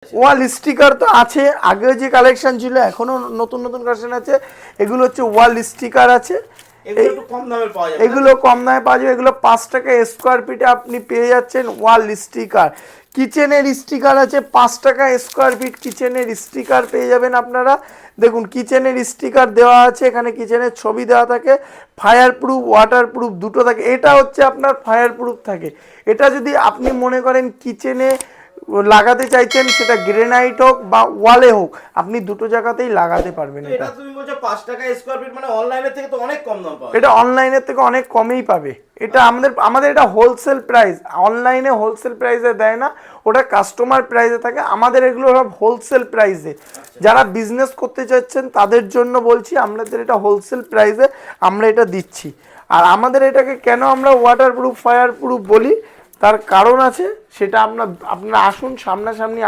ওয়াল sticker তো আছে, আগে যে কালেকশন ছিল এখনো নতুন নতুন কালেকশন আছে। এগুলো হচ্ছে ওয়াল স্টিকার আছে, এগুলো একটু কম দামে পাওয়া যাবে। এগুলো কম দামে পাওয়া যাবে। এগুলো 5 টাকা স্কোয়ার ফিটে আপনি পেয়ে যাচ্ছেন ওয়াল স্টিকার। কিচেনের স্টিকার আছে 5 টাকা স্কোয়ার ফিট, কিচেনের স্টিকার পেয়ে যাবেন আপনারা। দেখুন কিচেনের স্টিকার দেওয়া আছে, এখানে কিচেনের ছবি দেওয়া থাকে, ফায়ার প্রুফ ওয়াটার প্রুফ দুটো থাকে। এটা হচ্ছে আপনার ফায়ার প্রুফ থাকে। এটা যদি আপনি মনে করেন কিচেনে লাগাতে চাইছেন, সেটা গ্রেনাইট হোক বা ওয়ালে হোক, আপনি দুটো জায়গাতেই লাগাতে পারবেন। এটা তুমি বলছো 5 টাকা স্কয়ার ফিট, মানে অনলাইনের থেকে তো অনেক কম দাম পাওয়া যায়। এটা অনলাইনের থেকে অনেক কমেই পাবে। এটা আমাদের এটা হোলসেল প্রাইস, অনলাইনে হোলসেল প্রাইসে দেয় না, ওটা কাস্টমার প্রাইসে থাকে। আমাদের এগুলো সব হোলসেল প্রাইসে, যারা বিজনেস করতে চাচ্ছেন তাদের জন্য বলছি, আমাদের এটা হোলসেল প্রাইসে আমরা এটা দিচ্ছি। আর আমাদের এটাকে কেন আমরা ওয়াটার প্রুফ ফায়ার প্রুফ বলি, তার কারণ আছে, সেটা আপনারা আসুন সামনাসামনি